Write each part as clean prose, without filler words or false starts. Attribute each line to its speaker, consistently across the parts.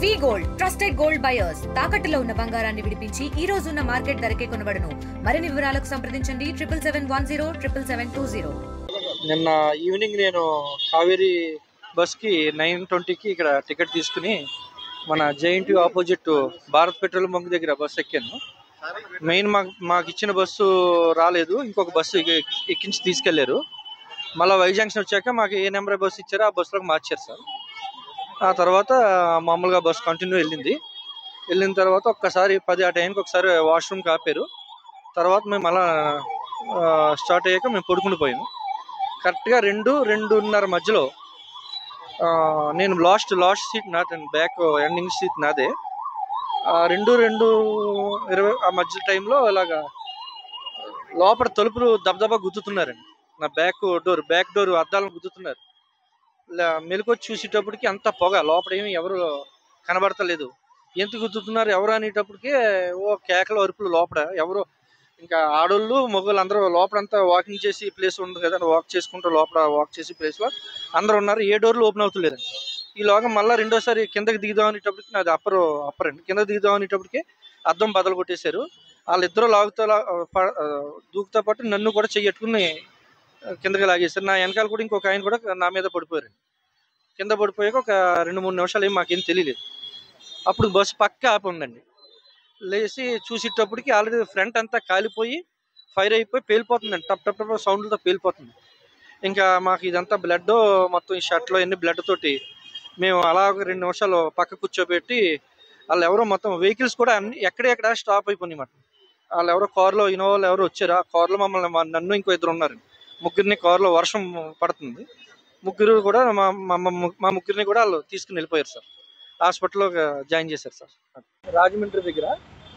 Speaker 1: వి gold trusted gold buyers తాకట్టులో ఉన్న బంగారాన్ని విడిపించి ఈ రోజు ఉన్న మార్కెట్ ధరకే కొనబడును. మరిన్ని వివరాలకు సంప్రదించండి 7710772020.
Speaker 2: నిన్న ఈవినింగ్ నేను కావేరీ బస్కి 9:20కి ఇక్కడ టికెట్ తీసుకుని మన JNT opposite Bharat petrol bunk దగ్గర బస్సు ఎక్కాను. మెయిన్ మాకు ఇచ్చిన బస్సు రాలేదు, ఇంకొక బస్సు ఎక్కించి తీసుకెళ్లారు. మళ్ళీ వై జంక్షన్ వచ్చాక మాకు ఏ నెంబర్ బస్సు ఇచ్చారో ఆ బస్సులోకి మార్చారు సార్. ఆ తర్వాత మామూలుగా బస్సు కంటిన్యూ వెళ్ళిన తర్వాత ఒక్కసారి 10 ఆ టైంకి ఒకసారి వాష్రూమ్కి ఆపారు. తర్వాత మేము అలా స్టార్ట్ అయ్యాక మేము పడుకుని పోయాము. కరెక్ట్గా 2-2:30 మధ్యలో నేను లాస్ట్ సీట్ నాదండి, బ్యాక్ ఎండింగ్ సీట్ నాదే. 2-2:20 ఆ మధ్య టైంలో ఇలాగా లోపల తలుపులు దబదబా గుద్దుతున్నారండి. నా బ్యాక్ డోర్ అద్దాలను గుద్దుతున్నారు. మెలుకొచ్చి చూసేటప్పటికి అంత పొగ, లోపల ఏమి ఎవరు కనబడతలేదు. ఎందుకు గుద్దుతున్నారు ఎవరు అనేటప్పటికే ఓ కేకలు అరుపులు లోపల. ఎవరు ఇంకా ఆడోళ్ళు మగవాళ్ళు అందరూ లోపలంతా వాకింగ్ చేసి ప్లేస్ ఉంది కదా, వాక్ చేసుకుంటూ లోపల వాక్ చేసి ప్లేస్లో అందరూ ఉన్నారు. ఏ డోర్లు ఓపెన్ అవుతలేదండి. ఈలోగా మళ్ళీ రెండోసారి కిందకి దిగుదాం అనేటప్పటికి నాది అప్పర్ అండి, కిందకి దిగుదాం అనేటప్పటికి అద్దం బదలు కొట్టేశారు. వాళ్ళిద్దరూ దూకుతా పాటు నన్ను కూడా చెయ్యట్టుకుని కిందకి లాగేశారు. నా వెనకాల కూడా ఇంకొక ఆయన కూడా నా మీద పడిపోయారు. కింద పడిపోయాక ఒక 2-3 నిమిషాలు ఏం మాకేం తెలియలేదు. అప్పుడు బస్సు పక్క ఆపి ఉందండి. లేచి చూసేటప్పటికి ఆల్రెడీ ఫ్రంట్ అంతా కాలిపోయి ఫైర్ అయిపోయి పేలిపోతుందండి. టప్ టప్ టప్ సౌండ్లతో పేలిపోతుంది. ఇంకా మాకు ఇదంతా బ్లడ్, మొత్తం ఈ షర్ట్లో ఎన్ని బ్లడ్ తోటి మేము అలా ఒక 2 నిమిషాలు పక్క కూర్చోబెట్టి వాళ్ళు ఎవరో మొత్తం వెహికల్స్ కూడా అన్ని ఎక్కడెక్కడ స్టాప్ అయిపోయినాయి మాట. వాళ్ళు ఎవరో కారులో ఇన్నోవాళ్ళు ఎవరో వచ్చారు. ఆ కారులో నన్ను ఇంకో 2 ఉన్నారు. ముగ్గురిని కారులో వర్షం పడుతుంది. ముగ్గురు కూడా మా ముగ్గురిని కూడా వాళ్ళు తీసుకుని వెళ్ళిపోయారు సార్. హాస్పిటల్లో జాయిన్ చేశారు సార్. రాజమండ్రి దగ్గర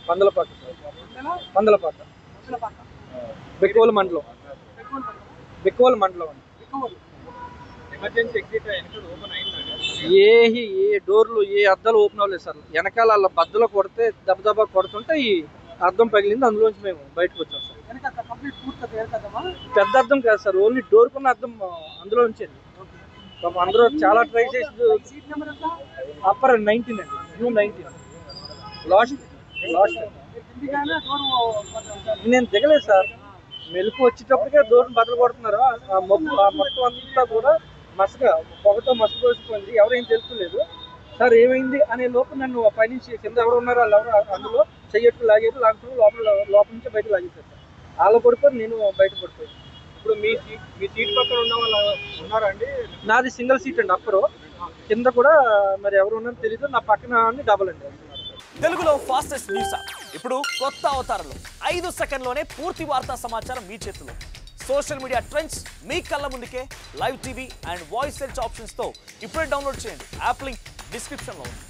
Speaker 2: పందలపాక బెక్కోల్ మండలం ఏ డోర్లు ఏ అద్దాలు ఓపెన్ అవ్వలేదు సార్. వెనకాల వాళ్ళ బద్దలు కొడితే దెబ్బ కొడుతుంటే ఈ అద్దం పగిలింది. అందులోంచి మేము బయటకు వచ్చాం సార్. పెద్ద అద్దం కాదు సార్, ఓన్లీ డోర్ కున్న అద్దం అందులో ఉంచేది. అందరూ చాలా ట్రై చేసి అప్పర్ 19 అండి, జూన్ 19 లాస్ట్ నేను దిగలేదు సార్. మెలకు వచ్చేటప్పటికే డోర్ని బద్దలు కొడుతున్నారు. ఆ మొత్తం అంతా కూడా పొగతో మసకపోయింది. ఎవరేం తెలుసుకోలేదు సార్. ఏమైంది అనే లోపు నన్ను పైనుంచి కింద ఎవరు ఉన్నారో వాళ్ళు ఎవరు అందులో చెయ్యట్టు లాగేది, లాగుతూ లోపల నుంచి బయట లాగేశారు సార్. వాళ్ళు పడిపోయి నేను బయట పడిపోయాను.
Speaker 3: ఇప్పుడు మీ సీట్ పక్కన ఉన్న వాళ్ళు ఉన్నారా అండి?
Speaker 2: నాది సింగిల్ సీట్ అండి, అప్పరు. కింద కూడా మరి ఎవరు ఉన్నారో తెలీదు. నా పక్కన డబుల్ అండి.
Speaker 4: తెలుగులో ఫాస్టెస్ట్ న్యూస్ ఇప్పుడు కొత్త అవతారంలో 5 సెకండ్లోనే పూర్తి వార్తా సమాచారం మీ చేతిలో. సోషల్ మీడియా ట్రెండ్స్ మీ కళ్ళ ముందుకే live TV and voice search ఆప్షన్స్తో ఇప్పుడే డౌన్లోడ్ చేయండి. యాప్ లింక్ డిస్క్రిప్షన్లో ఉంది.